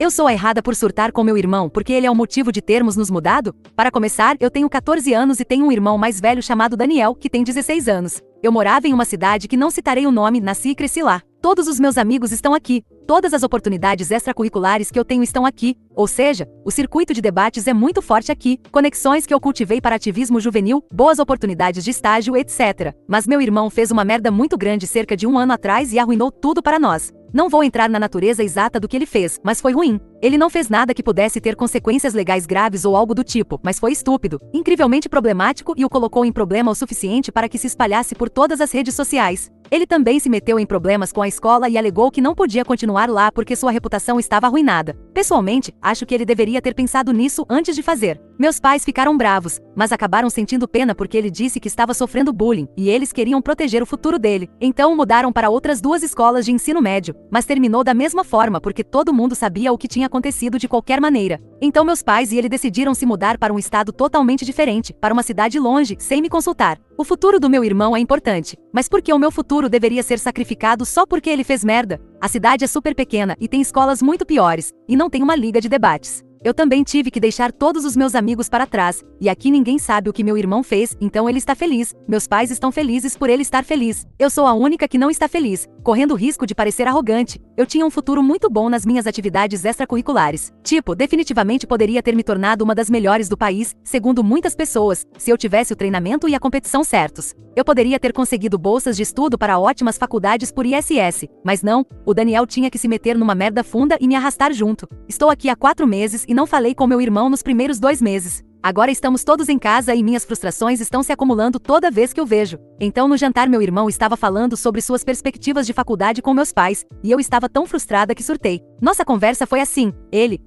Eu sou a errada por surtar com meu irmão porque ele é o motivo de termos nos mudado? Para começar, eu tenho 14 anos e tenho um irmão mais velho chamado Daniel, que tem 16 anos. Eu morava em uma cidade que não citarei o nome, nasci e cresci lá. Todos os meus amigos estão aqui. Todas as oportunidades extracurriculares que eu tenho estão aqui. Ou seja, o circuito de debates é muito forte aqui. Conexões que eu cultivei para ativismo juvenil, boas oportunidades de estágio, etc. Mas meu irmão fez uma merda muito grande cerca de 1 ano atrás e arruinou tudo para nós. Não vou entrar na natureza exata do que ele fez, mas foi ruim. Ele não fez nada que pudesse ter consequências legais graves ou algo do tipo, mas foi estúpido, incrivelmente problemático e o colocou em problema o suficiente para que se espalhasse por todas as redes sociais. Ele também se meteu em problemas com a escola e alegou que não podia continuar lá porque sua reputação estava arruinada. Pessoalmente, acho que ele deveria ter pensado nisso antes de fazer. Meus pais ficaram bravos, mas acabaram sentindo pena porque ele disse que estava sofrendo bullying e eles queriam proteger o futuro dele. Então mudaram para outras 2 escolas de ensino médio, mas terminou da mesma forma porque todo mundo sabia o que tinha acontecido de qualquer maneira. Então meus pais e ele decidiram se mudar para um estado totalmente diferente, para uma cidade longe, sem me consultar. O futuro do meu irmão é importante, mas por que o meu futuro deveria ser sacrificado só porque ele fez merda? A cidade é super pequena e tem escolas muito piores, e não tem uma liga de debates. Eu também tive que deixar todos os meus amigos para trás, e aqui ninguém sabe o que meu irmão fez, então ele está feliz. Meus pais estão felizes por ele estar feliz. Eu sou a única que não está feliz, correndo o risco de parecer arrogante. Eu tinha um futuro muito bom nas minhas atividades extracurriculares. Tipo, definitivamente poderia ter me tornado uma das melhores do país, segundo muitas pessoas, se eu tivesse o treinamento e a competição certos. Eu poderia ter conseguido bolsas de estudo para ótimas faculdades por ISS, mas não, o Daniel tinha que se meter numa merda funda e me arrastar junto. Estou aqui há 4 meses e não falei com meu irmão nos primeiros 2 meses. Agora estamos todos em casa e minhas frustrações estão se acumulando toda vez que eu vejo. Então no jantar meu irmão estava falando sobre suas perspectivas de faculdade com meus pais, e eu estava tão frustrada que surtei. Nossa conversa foi assim: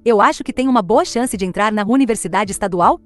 eu acho que tem uma boa chance de entrar na universidade estadual?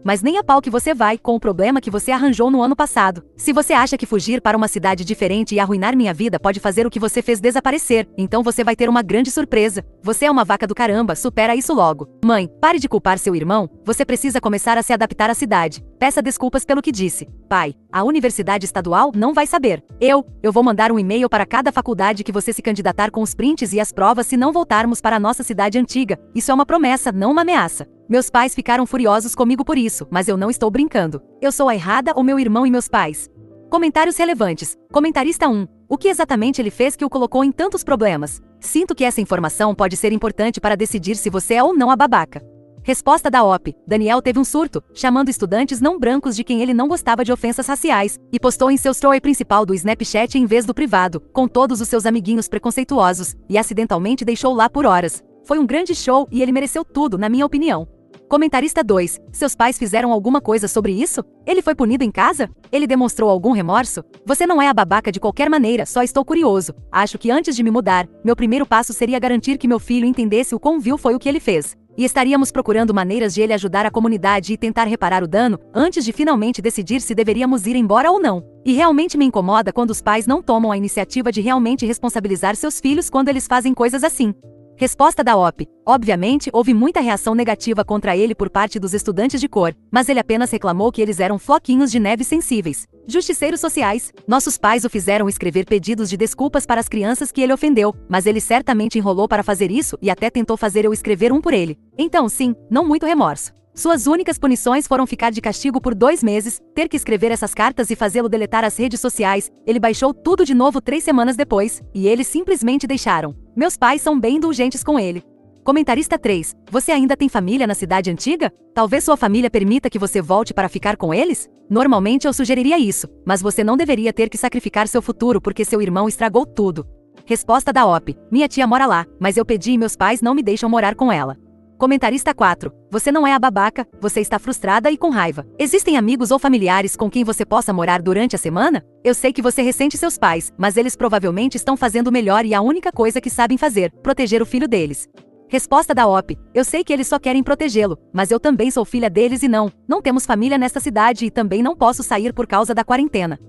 Mas nem a pau que você vai, com o problema que você arranjou no ano passado. Se você acha que fugir para uma cidade diferente e arruinar minha vida pode fazer o que você fez desaparecer, então você vai ter uma grande surpresa. Você é uma vaca do caramba, supera isso logo. Mãe, pare de culpar seu irmão, você precisa começar a se adaptar à cidade. Peça desculpas pelo que disse. Pai, a universidade estadual não vai saber. Eu vou mandar um e-mail para cada faculdade que você se candidatar com os prints e as provas se não voltarmos para a nossa cidade antiga. Isso é uma promessa, não uma ameaça. Meus pais ficaram furiosos comigo por isso, mas eu não estou brincando. Eu sou a errada ou meu irmão e meus pais? Comentários relevantes. Comentarista 1. O que exatamente ele fez que o colocou em tantos problemas? Sinto que essa informação pode ser importante para decidir se você é ou não a babaca. Resposta da OP. Daniel teve um surto, chamando estudantes não brancos de quem ele não gostava de ofensas raciais, e postou em seu story principal do Snapchat em vez do privado, com todos os seus amiguinhos preconceituosos, e acidentalmente deixou lá por horas. Foi um grande show e ele mereceu tudo, na minha opinião. Comentarista 2. Seus pais fizeram alguma coisa sobre isso? Ele foi punido em casa? Ele demonstrou algum remorso? Você não é a babaca de qualquer maneira, só estou curioso. Acho que antes de me mudar, meu primeiro passo seria garantir que meu filho entendesse o quão vil foi o que ele fez. E estaríamos procurando maneiras de ele ajudar a comunidade e tentar reparar o dano, antes de finalmente decidir se deveríamos ir embora ou não. E realmente me incomoda quando os pais não tomam a iniciativa de realmente responsabilizar seus filhos quando eles fazem coisas assim. Resposta da OP. Obviamente, houve muita reação negativa contra ele por parte dos estudantes de cor, mas ele apenas reclamou que eles eram floquinhos de neve sensíveis. Justiceiros sociais. Nossos pais o fizeram escrever pedidos de desculpas para as crianças que ele ofendeu, mas ele certamente enrolou para fazer isso e até tentou fazer eu escrever um por ele. Então sim, não muito remorso. Suas únicas punições foram ficar de castigo por 2 meses, ter que escrever essas cartas e fazê-lo deletar as redes sociais. Ele baixou tudo de novo 3 semanas depois, e eles simplesmente deixaram. Meus pais são bem indulgentes com ele. Comentarista 3. Você ainda tem família na cidade antiga? Talvez sua família permita que você volte para ficar com eles? Normalmente eu sugeriria isso, mas você não deveria ter que sacrificar seu futuro porque seu irmão estragou tudo. Resposta da OP. Minha tia mora lá, mas eu pedi e meus pais não me deixam morar com ela. Comentarista 4. Você não é a babaca, você está frustrada e com raiva. Existem amigos ou familiares com quem você possa morar durante a semana? Eu sei que você ressente seus pais, mas eles provavelmente estão fazendo o melhor e a única coisa que sabem fazer, proteger o filho deles. Resposta da OP. Eu sei que eles só querem protegê-lo, mas eu também sou filha deles e não temos família nesta cidade e também não posso sair por causa da quarentena.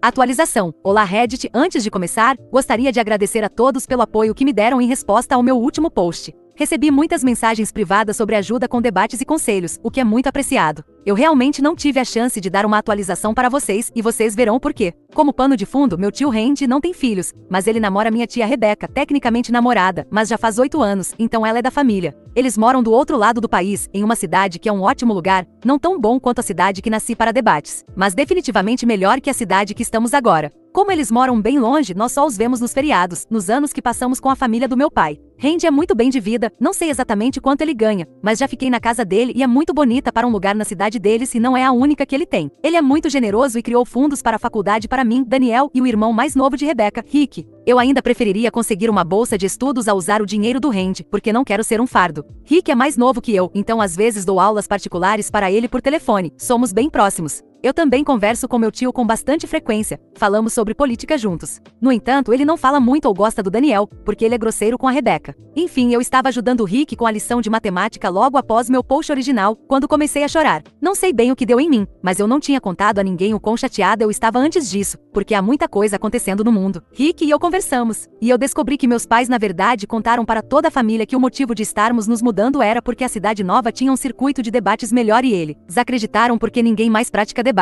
Atualização. Olá Reddit, antes de começar, gostaria de agradecer a todos pelo apoio que me deram em resposta ao meu último post. Recebi muitas mensagens privadas sobre ajuda com debates e conselhos, o que é muito apreciado. Eu realmente não tive a chance de dar uma atualização para vocês e vocês verão por quê. Como pano de fundo, meu tio Randy não tem filhos, mas ele namora minha tia Rebecca, tecnicamente namorada, mas já faz 8 anos, então ela é da família. Eles moram do outro lado do país, em uma cidade que é um ótimo lugar, não tão bom quanto a cidade que nasci para debates, mas definitivamente melhor que a cidade que estamos agora. Como eles moram bem longe, nós só os vemos nos feriados, nos anos que passamos com a família do meu pai. Randy é muito bem de vida, não sei exatamente quanto ele ganha, mas já fiquei na casa dele e é muito bonita para um lugar na cidade deles e não é a única que ele tem. Ele é muito generoso e criou fundos para a faculdade para mim, Daniel e o irmão mais novo de Rebecca, Rick. Eu ainda preferiria conseguir uma bolsa de estudos a usar o dinheiro do Randy, porque não quero ser um fardo. Rick é mais novo que eu, então às vezes dou aulas particulares para ele por telefone, somos bem próximos. Eu também converso com meu tio com bastante frequência, falamos sobre política juntos. No entanto, ele não fala muito ou gosta do Daniel, porque ele é grosseiro com a Rebecca. Enfim, eu estava ajudando o Rick com a lição de matemática logo após meu post original, quando comecei a chorar. Não sei bem o que deu em mim, mas eu não tinha contado a ninguém o quão chateada eu estava antes disso, porque há muita coisa acontecendo no mundo. Rick e eu conversamos, e eu descobri que meus pais na verdade contaram para toda a família que o motivo de estarmos nos mudando era porque a cidade nova tinha um circuito de debates melhor e eles acreditaram porque ninguém mais pratica debates.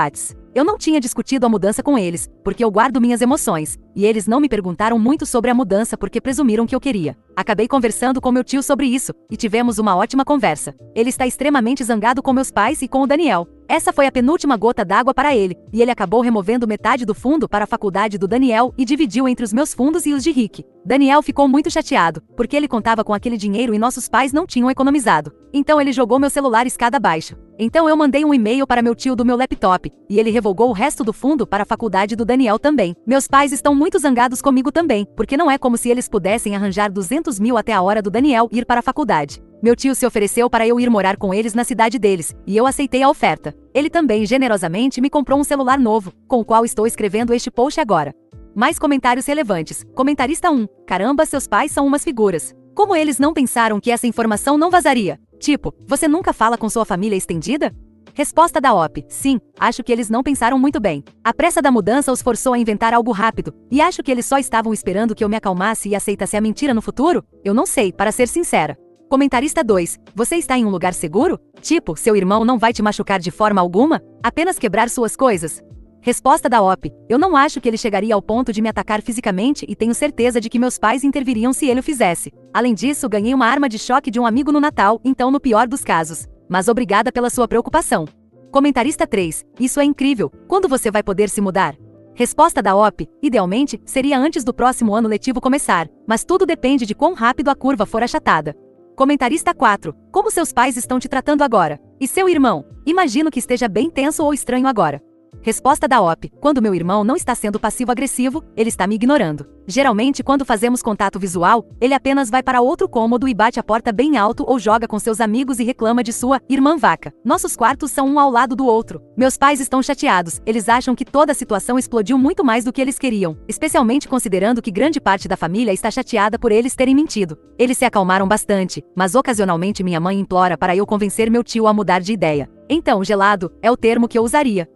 Eu não tinha discutido a mudança com eles, porque eu guardo minhas emoções, e eles não me perguntaram muito sobre a mudança porque presumiram que eu queria. Acabei conversando com meu tio sobre isso, e tivemos uma ótima conversa. Ele está extremamente zangado com meus pais e com o Daniel. Essa foi a penúltima gota d'água para ele, e ele acabou removendo metade do fundo para a faculdade do Daniel e dividiu entre os meus fundos e os de Rick. Daniel ficou muito chateado, porque ele contava com aquele dinheiro e nossos pais não tinham economizado. Então ele jogou meu celular escada abaixo. Então eu mandei um e-mail para meu tio do meu laptop, e ele revogou o resto do fundo para a faculdade do Daniel também. Meus pais estão muito zangados comigo também, porque não é como se eles pudessem arranjar 200 mil até a hora do Daniel ir para a faculdade. Meu tio se ofereceu para eu ir morar com eles na cidade deles, e eu aceitei a oferta. Ele também generosamente me comprou um celular novo, com o qual estou escrevendo este post agora. Mais comentários relevantes. Comentarista 1. Caramba, seus pais são umas figuras. Como eles não pensaram que essa informação não vazaria? Tipo, você nunca fala com sua família estendida? Resposta da OP. Sim, acho que eles não pensaram muito bem. A pressa da mudança os forçou a inventar algo rápido, e acho que eles só estavam esperando que eu me acalmasse e aceitasse a mentira no futuro? Eu não sei, para ser sincera. Comentarista 2. Você está em um lugar seguro? Tipo, seu irmão não vai te machucar de forma alguma? Apenas quebrar suas coisas? Resposta da OP. Eu não acho que ele chegaria ao ponto de me atacar fisicamente e tenho certeza de que meus pais interviriam se ele o fizesse. Além disso, ganhei uma arma de choque de um amigo no Natal, então no pior dos casos. Mas obrigada pela sua preocupação. Comentarista 3. Isso é incrível. Quando você vai poder se mudar? Resposta da OP. Idealmente, seria antes do próximo ano letivo começar, mas tudo depende de quão rápido a curva for achatada. Comentarista 4. Como seus pais estão te tratando agora? E seu irmão? Imagino que esteja bem tenso ou estranho agora. Resposta da OP. Quando meu irmão não está sendo passivo-agressivo, ele está me ignorando. Geralmente, quando fazemos contato visual, ele apenas vai para outro cômodo e bate a porta bem alto ou joga com seus amigos e reclama de sua irmã vaca. Nossos quartos são um ao lado do outro. Meus pais estão chateados, eles acham que toda a situação explodiu muito mais do que eles queriam, especialmente considerando que grande parte da família está chateada por eles terem mentido. Eles se acalmaram bastante, mas ocasionalmente minha mãe implora para eu convencer meu tio a mudar de ideia. Então, gelado é o termo que eu usaria.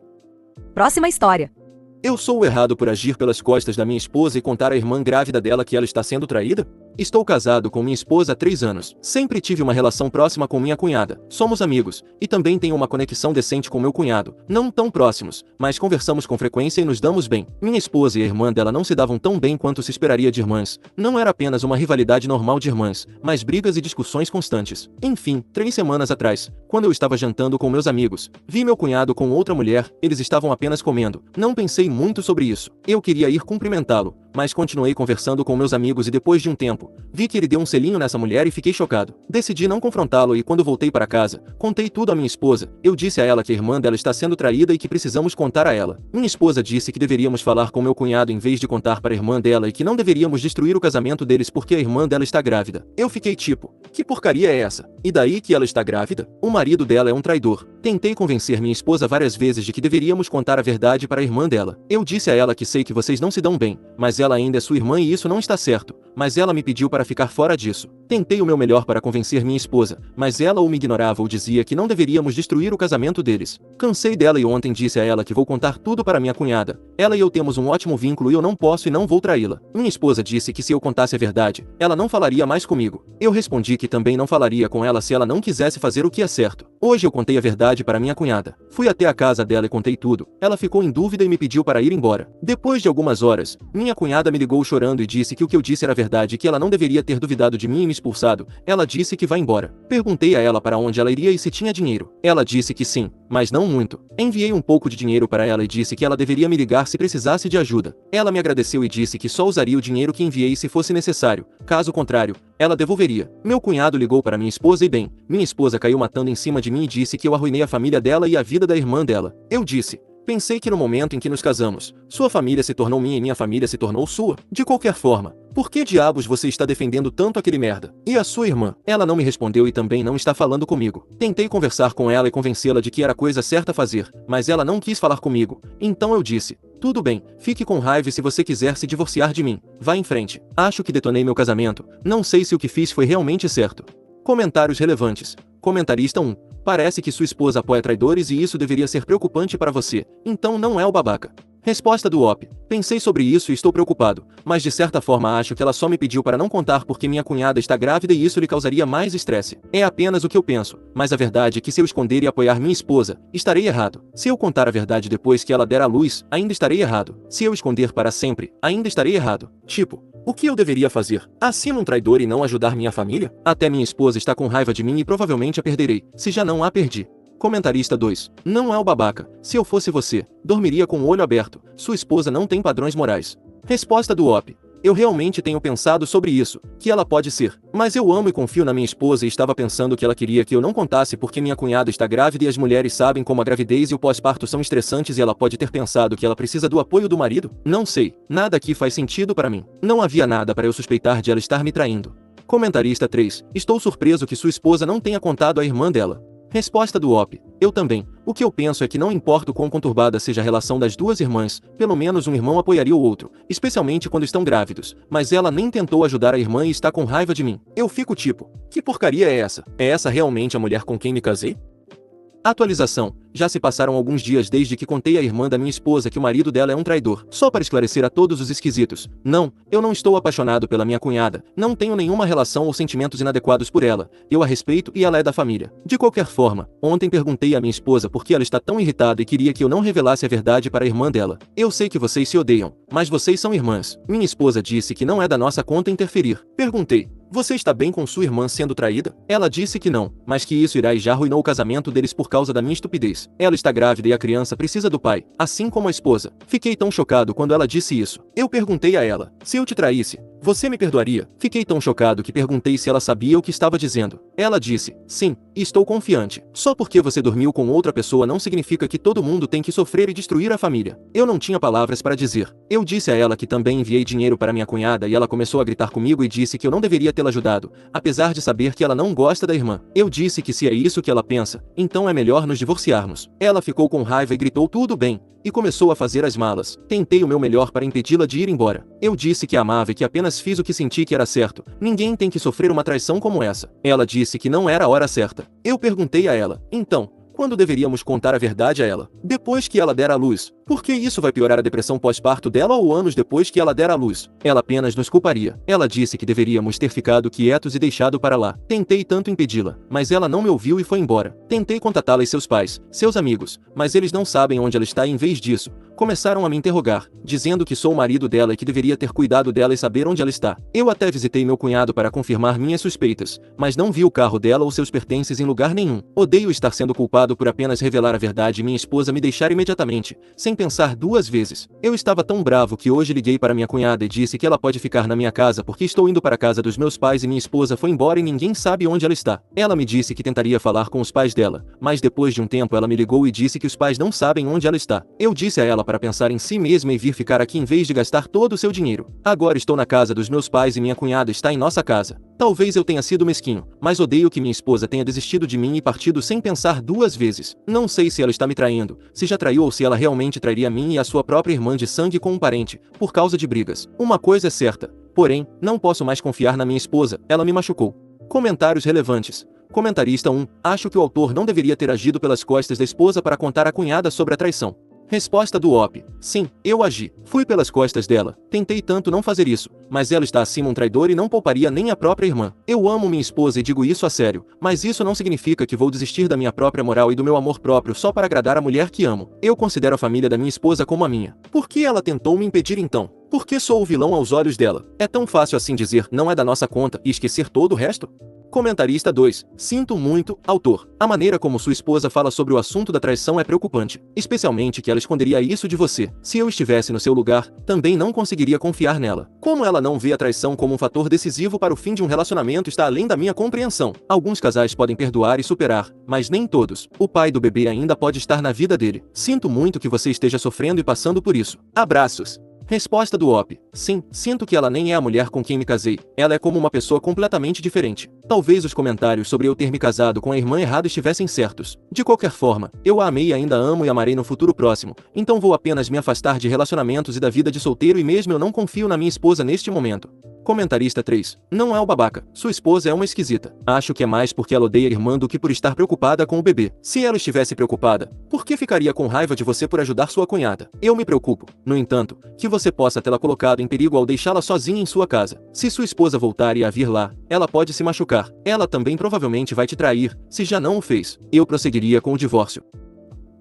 Próxima história. Eu sou o errado por agir pelas costas da minha esposa e contar à irmã grávida dela que ela está sendo traída? Estou casado com minha esposa há 3 anos. Sempre tive uma relação próxima com minha cunhada. Somos amigos, e também tenho uma conexão decente com meu cunhado. Não tão próximos, mas conversamos com frequência e nos damos bem. Minha esposa e a irmã dela não se davam tão bem quanto se esperaria de irmãs. Não era apenas uma rivalidade normal de irmãs, mas brigas e discussões constantes. Enfim, 3 semanas atrás, quando eu estava jantando com meus amigos, vi meu cunhado com outra mulher, eles estavam apenas comendo. Não pensei muito sobre isso. Eu queria ir cumprimentá-lo, mas continuei conversando com meus amigos e depois de um tempo, vi que ele deu um selinho nessa mulher e fiquei chocado. Decidi não confrontá-lo e quando voltei para casa, contei tudo à minha esposa. Eu disse a ela que a irmã dela está sendo traída e que precisamos contar a ela. Minha esposa disse que deveríamos falar com meu cunhado em vez de contar para a irmã dela e que não deveríamos destruir o casamento deles porque a irmã dela está grávida. Eu fiquei tipo, que porcaria é essa? E daí que ela está grávida? O marido dela é um traidor. Tentei convencer minha esposa várias vezes de que deveríamos contar a verdade para a irmã dela. Eu disse a ela que sei que vocês não se dão bem, mas ela ainda é sua irmã e isso não está certo. Mas ela me pediu para ficar fora disso. Tentei o meu melhor para convencer minha esposa, mas ela ou me ignorava ou dizia que não deveríamos destruir o casamento deles. Cansei dela e ontem disse a ela que vou contar tudo para minha cunhada. Ela e eu temos um ótimo vínculo e eu não posso e não vou traí-la. Minha esposa disse que se eu contasse a verdade, ela não falaria mais comigo. Eu respondi que também não falaria com ela se ela não quisesse fazer o que é certo. Hoje eu contei a verdade para minha cunhada. Fui até a casa dela e contei tudo. Ela ficou em dúvida e me pediu para ir embora. Depois de algumas horas, minha cunhada me ligou chorando e disse que o que eu disse era verdade e que ela não deveria ter duvidado de mim e me expulsado. Ela disse que vai embora. Perguntei a ela para onde ela iria e se tinha dinheiro. Ela disse que sim, mas não muito. Enviei um pouco de dinheiro para ela e disse que ela deveria me ligar se precisasse de ajuda. Ela me agradeceu e disse que só usaria o dinheiro que enviei se fosse necessário. Caso contrário, ela devolveria. Meu cunhado ligou para minha esposa e bem, minha esposa caiu matando em cima de mim e disse que eu arruinei a família dela e a vida da irmã dela. Eu disse: pensei que no momento em que nos casamos, sua família se tornou minha e minha família se tornou sua. De qualquer forma, por que diabos você está defendendo tanto aquele merda? E a sua irmã? Ela não me respondeu e também não está falando comigo. Tentei conversar com ela e convencê-la de que era a coisa certa a fazer, mas ela não quis falar comigo. Então eu disse: tudo bem, fique com raiva e se você quiser se divorciar de mim, vá em frente. Acho que detonei meu casamento, não sei se o que fiz foi realmente certo. Comentários relevantes. Comentarista 1. Parece que sua esposa apoia traidores e isso deveria ser preocupante para você, então não é o babaca. Resposta do OP. Pensei sobre isso e estou preocupado, mas de certa forma acho que ela só me pediu para não contar porque minha cunhada está grávida e isso lhe causaria mais estresse. É apenas o que eu penso, mas a verdade é que se eu esconder e apoiar minha esposa, estarei errado. Se eu contar a verdade depois que ela der à luz, ainda estarei errado. Se eu esconder para sempre, ainda estarei errado. Tipo, o que eu deveria fazer? Assino um traidor e não ajudar minha família? Até minha esposa está com raiva de mim e provavelmente a perderei, se já não a perdi. Comentarista 2. Não é o babaca. Se eu fosse você, dormiria com o olho aberto. Sua esposa não tem padrões morais. Resposta do OP. Eu realmente tenho pensado sobre isso, que ela pode ser. Mas eu amo e confio na minha esposa e estava pensando que ela queria que eu não contasse porque minha cunhada está grávida e as mulheres sabem como a gravidez e o pós-parto são estressantes e ela pode ter pensado que ela precisa do apoio do marido? Não sei. Nada aqui faz sentido para mim. Não havia nada para eu suspeitar de ela estar me traindo. Comentarista 3. Estou surpreso que sua esposa não tenha contado à irmã dela. Resposta do OP. Eu também. O que eu penso é que não importa o quão conturbada seja a relação das duas irmãs, pelo menos um irmão apoiaria o outro, especialmente quando estão grávidos, mas ela nem tentou ajudar a irmã e está com raiva de mim. Eu fico tipo, que porcaria é essa? É essa realmente a mulher com quem me casei? Atualização. Já se passaram alguns dias desde que contei à irmã da minha esposa que o marido dela é um traidor. Só para esclarecer a todos os esquisitos. Não, eu não estou apaixonado pela minha cunhada. Não tenho nenhuma relação ou sentimentos inadequados por ela. Eu a respeito e ela é da família. De qualquer forma, ontem perguntei à minha esposa por que ela está tão irritada e queria que eu não revelasse a verdade para a irmã dela. Eu sei que vocês se odeiam, mas vocês são irmãs. Minha esposa disse que não é da nossa conta interferir. Perguntei: você está bem com sua irmã sendo traída? Ela disse que não, mas que isso irá e já arruinou o casamento deles por causa da minha estupidez. Ela está grávida e a criança precisa do pai, assim como a esposa. Fiquei tão chocado quando ela disse isso. Eu perguntei a ela: se eu te traísse, você me perdoaria? Fiquei tão chocado que perguntei se ela sabia o que estava dizendo. Ela disse: sim, estou confiante. Só porque você dormiu com outra pessoa não significa que todo mundo tem que sofrer e destruir a família. Eu não tinha palavras para dizer. Eu disse a ela que também enviei dinheiro para minha cunhada e ela começou a gritar comigo e disse que eu não deveria tê-la ajudado, apesar de saber que ela não gosta da irmã. Eu disse que se é isso que ela pensa, então é melhor nos divorciarmos. Ela ficou com raiva e gritou tudo bem, e começou a fazer as malas. Tentei o meu melhor para impedi-la de ir embora. Eu disse que a amava e que apenas fiz o que senti que era certo. Ninguém tem que sofrer uma traição como essa. Ela disse que não era a hora certa. Eu perguntei a ela: então, quando deveríamos contar a verdade a ela? Depois que ela der à luz. Porque isso vai piorar a depressão pós-parto dela ou anos depois que ela der à luz? Ela apenas nos culparia. Ela disse que deveríamos ter ficado quietos e deixado para lá. Tentei tanto impedi-la, mas ela não me ouviu e foi embora. Tentei contatá-la e seus pais, seus amigos, mas eles não sabem onde ela está e em vez disso, começaram a me interrogar, dizendo que sou o marido dela e que deveria ter cuidado dela e saber onde ela está. Eu até visitei meu cunhado para confirmar minhas suspeitas, mas não vi o carro dela ou seus pertences em lugar nenhum. Odeio estar sendo culpado por apenas revelar a verdade e minha esposa me deixar imediatamente, sem pensar duas vezes. Eu estava tão bravo que hoje liguei para minha cunhada e disse que ela pode ficar na minha casa porque estou indo para a casa dos meus pais e minha esposa foi embora e ninguém sabe onde ela está. Ela me disse que tentaria falar com os pais dela, mas depois de um tempo ela me ligou e disse que os pais não sabem onde ela está. Eu disse a ela para pensar em si mesma e vir ficar aqui em vez de gastar todo o seu dinheiro. Agora estou na casa dos meus pais e minha cunhada está em nossa casa. Talvez eu tenha sido mesquinho, mas odeio que minha esposa tenha desistido de mim e partido sem pensar duas vezes. Não sei se ela está me traindo, se já traiu ou se ela realmente trairia a mim e a sua própria irmã de sangue com um parente, por causa de brigas. Uma coisa é certa: Porém, não posso mais confiar na minha esposa, ela me machucou. Comentários relevantes. Comentarista 1. Acho que o autor não deveria ter agido pelas costas da esposa para contar à cunhada sobre a traição. Resposta do OP. Sim, eu agi. Fui pelas costas dela. Tentei tanto não fazer isso, mas ela está acima um traidor e não pouparia nem a própria irmã. Eu amo minha esposa e digo isso a sério, mas isso não significa que vou desistir da minha própria moral e do meu amor próprio só para agradar a mulher que amo. Eu considero a família da minha esposa como a minha. Por que ela tentou me impedir então? Por que sou o vilão aos olhos dela? É tão fácil assim dizer não é da nossa conta e esquecer todo o resto? Comentarista 2. Sinto muito, autor. A maneira como sua esposa fala sobre o assunto da traição é preocupante, especialmente que ela esconderia isso de você. Se eu estivesse no seu lugar, também não conseguiria confiar nela. Como ela não vê a traição como um fator decisivo para o fim de um relacionamento está além da minha compreensão. Alguns casais podem perdoar e superar, mas nem todos. O pai do bebê ainda pode estar na vida dele. Sinto muito que você esteja sofrendo e passando por isso. Abraços. Resposta do OP. Sim, sinto que ela nem é a mulher com quem me casei. Ela é como uma pessoa completamente diferente. Talvez os comentários sobre eu ter me casado com a irmã errada estivessem certos. De qualquer forma, eu a amei e ainda amo e amarei no futuro próximo. Então vou apenas me afastar de relacionamentos e da vida de solteiro e mesmo eu não confio na minha esposa neste momento. Comentarista 3. Não é o babaca. Sua esposa é uma esquisita. Acho que é mais porque ela odeia a irmã do que por estar preocupada com o bebê. Se ela estivesse preocupada, por que ficaria com raiva de você por ajudar sua cunhada? Eu me preocupo, no entanto, que você possa tê-la colocado em perigo ao deixá-la sozinha em sua casa. Se sua esposa voltar e a vir lá, ela pode se machucar. Ela também provavelmente vai te trair, se já não o fez. Eu prosseguiria com o divórcio.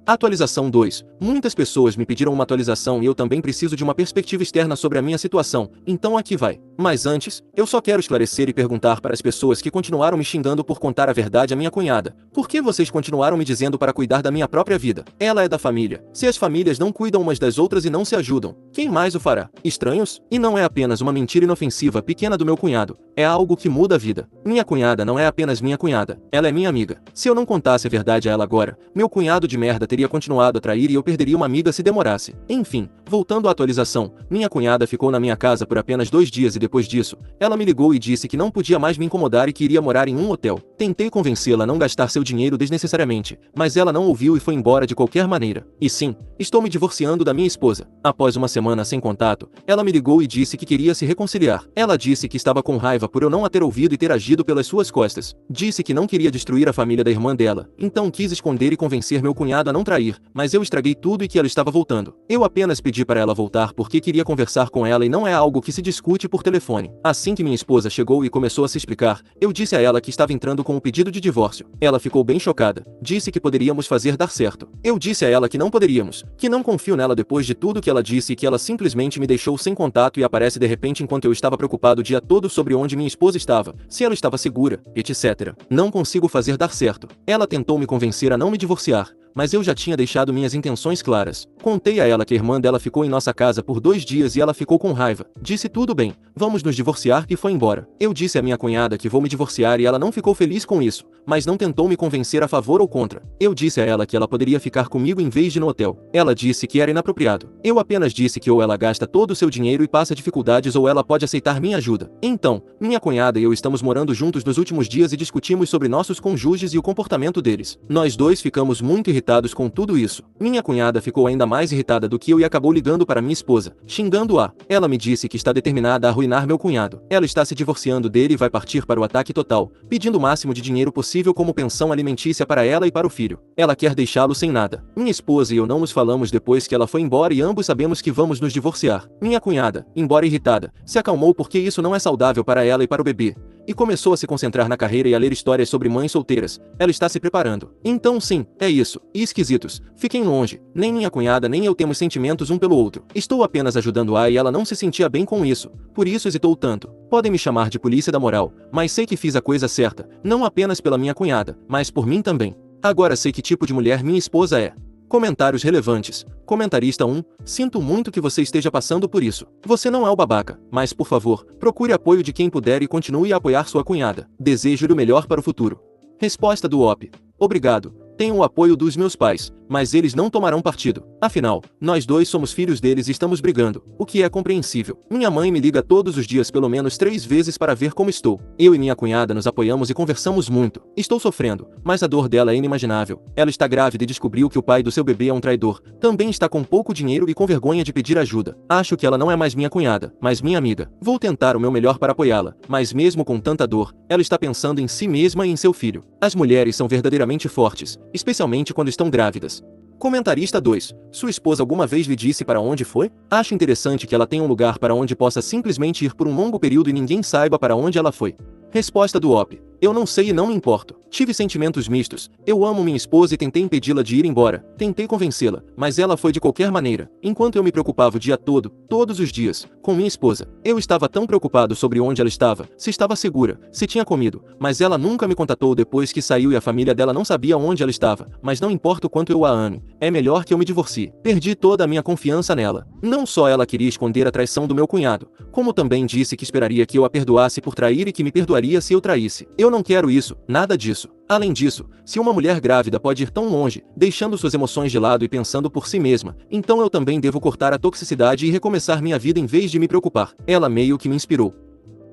Atualização 2. Muitas pessoas me pediram uma atualização e eu também preciso de uma perspectiva externa sobre a minha situação, então aqui vai. Mas antes, eu só quero esclarecer e perguntar para as pessoas que continuaram me xingando por contar a verdade à minha cunhada. Por que vocês continuaram me dizendo para cuidar da minha própria vida? Ela é da família. Se as famílias não cuidam umas das outras e não se ajudam, quem mais o fará? Estranhos? E não é apenas uma mentira inofensiva pequena do meu cunhado. É algo que muda a vida. Minha cunhada não é apenas minha cunhada. Ela é minha amiga. Se eu não contasse a verdade a ela agora, meu cunhado de merda teria continuado a trair e eu perderia uma amiga se demorasse. Enfim, voltando à atualização, minha cunhada ficou na minha casa por apenas 2 dias e depois disso, ela me ligou e disse que não podia mais me incomodar e que iria morar em um hotel. Tentei convencê-la a não gastar seu dinheiro desnecessariamente, mas ela não ouviu e foi embora de qualquer maneira. E sim, estou me divorciando da minha esposa. Após uma semana sem contato, ela me ligou e disse que queria se reconciliar. Ela disse que estava com raiva por eu não a ter ouvido e ter agido pelas suas costas. Disse que não queria destruir a família da irmã dela, então quis esconder e convencer meu cunhado a não trair, mas eu estraguei tudo e que ela estava voltando. Eu apenas pedi para ela voltar porque queria conversar com ela e não é algo que se discute por telefone. Assim que minha esposa chegou e começou a se explicar, eu disse a ela que estava entrando com um pedido de divórcio. Ela ficou bem chocada. Disse que poderíamos fazer dar certo. Eu disse a ela que não poderíamos, que não confio nela depois de tudo que ela disse e que ela simplesmente me deixou sem contato e aparece de repente enquanto eu estava preocupado o dia todo sobre onde minha esposa estava, se ela estava segura, etc. Não consigo fazer dar certo. Ela tentou me convencer a não me divorciar, mas eu já tinha deixado minhas intenções claras. Contei a ela que a irmã dela ficou em nossa casa por 2 dias e ela ficou com raiva. Disse tudo bem, vamos nos divorciar e foi embora. Eu disse à minha cunhada que vou me divorciar e ela não ficou feliz com isso, mas não tentou me convencer a favor ou contra. Eu disse a ela que ela poderia ficar comigo em vez de no hotel. Ela disse que era inapropriado. Eu apenas disse que ou ela gasta todo o seu dinheiro e passa dificuldades ou ela pode aceitar minha ajuda. Então, minha cunhada e eu estamos morando juntos nos últimos dias e discutimos sobre nossos cônjuges e o comportamento deles. Nós dois ficamos muito irritados com tudo isso. Minha cunhada ficou ainda mais irritada do que eu e acabou ligando para minha esposa, xingando-a. Ela me disse que está determinada a arruinar meu cunhado. Ela está se divorciando dele e vai partir para o ataque total, pedindo o máximo de dinheiro possível como pensão alimentícia para ela e para o filho. Ela quer deixá-lo sem nada. Minha esposa e eu não nos falamos depois que ela foi embora e ambos sabemos que vamos nos divorciar. Minha cunhada, embora irritada, se acalmou porque isso não é saudável para ela e para o bebê, e começou a se concentrar na carreira e a ler histórias sobre mães solteiras. Ela está se preparando. Então sim, é isso. E esquisitos, fiquem longe. Nem minha cunhada nem eu temos sentimentos um pelo outro. Estou apenas ajudando-a e ela não se sentia bem com isso. Por isso hesitou tanto. Podem me chamar de polícia da moral, mas sei que fiz a coisa certa, não apenas pela minha cunhada, mas por mim também. Agora sei que tipo de mulher minha esposa é. Comentários relevantes. Comentarista 1. Sinto muito que você esteja passando por isso. Você não é o babaca, mas por favor, procure apoio de quem puder e continue a apoiar sua cunhada. Desejo-lhe o melhor para o futuro. Resposta do OP. Obrigado. Tenho o apoio dos meus pais, mas eles não tomarão partido. Afinal, nós dois somos filhos deles e estamos brigando, o que é compreensível. Minha mãe me liga todos os dias pelo menos 3 vezes para ver como estou. Eu e minha cunhada nos apoiamos e conversamos muito. Estou sofrendo, mas a dor dela é inimaginável. Ela está grávida e descobriu que o pai do seu bebê é um traidor. Também está com pouco dinheiro e com vergonha de pedir ajuda. Acho que ela não é mais minha cunhada, mas minha amiga. Vou tentar o meu melhor para apoiá-la, mas mesmo com tanta dor, ela está pensando em si mesma e em seu filho. As mulheres são verdadeiramente fortes, especialmente quando estão grávidas. Comentarista 2. Sua esposa alguma vez lhe disse para onde foi? Acho interessante que ela tenha um lugar para onde possa simplesmente ir por um longo período e ninguém saiba para onde ela foi. Resposta do OP. Eu não sei e não me importo. Tive sentimentos mistos. Eu amo minha esposa e tentei impedi-la de ir embora. Tentei convencê-la, mas ela foi de qualquer maneira. Enquanto eu me preocupava o dia todo, todos os dias, com minha esposa, eu estava tão preocupado sobre onde ela estava, se estava segura, se tinha comido, mas ela nunca me contatou depois que saiu e a família dela não sabia onde ela estava. Mas não importa o quanto eu a ame, é melhor que eu me divorcie. Perdi toda a minha confiança nela. Não só ela queria esconder a traição do meu cunhado, como também disse que esperaria que eu a perdoasse por trair e que me perdoaria se eu traísse. Eu não quero isso, nada disso. Além disso, se uma mulher grávida pode ir tão longe, deixando suas emoções de lado e pensando por si mesma, então eu também devo cortar a toxicidade e recomeçar minha vida em vez de me preocupar. Ela meio que me inspirou.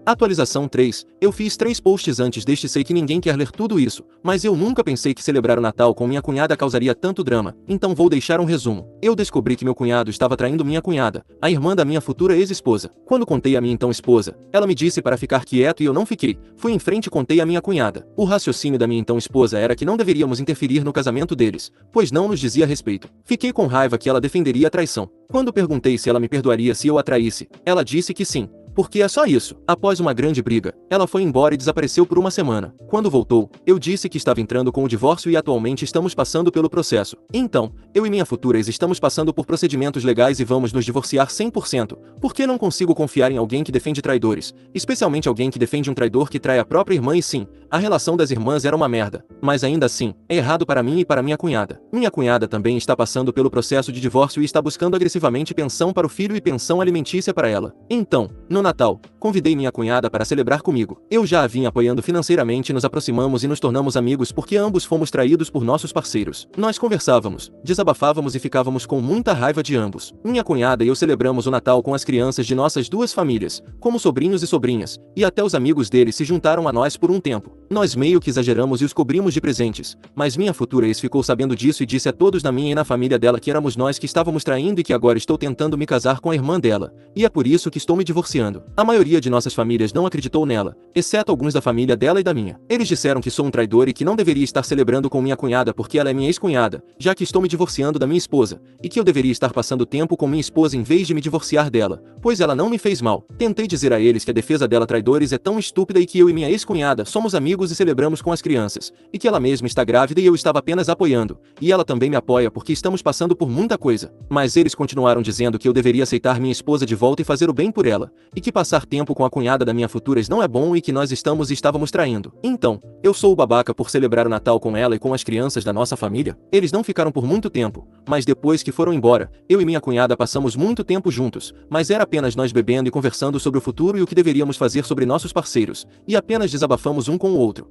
Atualização 3. Eu fiz 3 posts antes deste, sei que ninguém quer ler tudo isso, mas eu nunca pensei que celebrar o Natal com minha cunhada causaria tanto drama, então vou deixar um resumo. Eu descobri que meu cunhado estava traindo minha cunhada, a irmã da minha futura ex-esposa. Quando contei à minha então esposa, ela me disse para ficar quieto e eu não fiquei. Fui em frente e contei à minha cunhada. O raciocínio da minha então esposa era que não deveríamos interferir no casamento deles, pois não nos dizia respeito. Fiquei com raiva que ela defenderia a traição. Quando perguntei se ela me perdoaria se eu a traísse, ela disse que sim. Porque é só isso. Após uma grande briga, ela foi embora e desapareceu por uma semana. Quando voltou, eu disse que estava entrando com o divórcio e atualmente estamos passando pelo processo. Então, eu e minha futura ex estamos passando por procedimentos legais e vamos nos divorciar 100%. Porque não consigo confiar em alguém que defende traidores, especialmente alguém que defende um traidor que trai a própria irmã e sim, a relação das irmãs era uma merda. Mas ainda assim, é errado para mim e para minha cunhada. Minha cunhada também está passando pelo processo de divórcio e está buscando agressivamente pensão para o filho e pensão alimentícia para ela. Então, no Natal, convidei minha cunhada para celebrar comigo. Eu já a vinha apoiando financeiramente, nos aproximamos e nos tornamos amigos porque ambos fomos traídos por nossos parceiros. Nós conversávamos, desabafávamos e ficávamos com muita raiva de ambos. Minha cunhada e eu celebramos o Natal com as crianças de nossas duas famílias, como sobrinhos e sobrinhas, e até os amigos deles se juntaram a nós por um tempo. Nós meio que exageramos e os cobrimos de presentes, mas minha futura ex ficou sabendo disso e disse a todos na minha e na família dela que éramos nós que estávamos traindo e que agora estou tentando me casar com a irmã dela, e é por isso que estou me divorciando. A maioria de nossas famílias não acreditou nela, exceto alguns da família dela e da minha. Eles disseram que sou um traidor e que não deveria estar celebrando com minha cunhada porque ela é minha ex-cunhada, já que estou me divorciando da minha esposa, e que eu deveria estar passando tempo com minha esposa em vez de me divorciar dela, pois ela não me fez mal. Tentei dizer a eles que a defesa dela traidores é tão estúpida e que eu e minha ex-cunhada somos amigos e celebramos com as crianças, e que ela mesma está grávida e eu estava apenas apoiando, e ela também me apoia porque estamos passando por muita coisa. Mas eles continuaram dizendo que eu deveria aceitar minha esposa de volta e fazer o bem por ela, e que passar tempo com a cunhada da minha futura ex não é bom e que nós estamos e estávamos traindo. Então, eu sou o babaca por celebrar o Natal com ela e com as crianças da nossa família? Eles não ficaram por muito tempo, mas depois que foram embora, eu e minha cunhada passamos muito tempo juntos, mas era apenas nós bebendo e conversando sobre o futuro e o que deveríamos fazer sobre nossos parceiros, e apenas desabafamos um com o outro.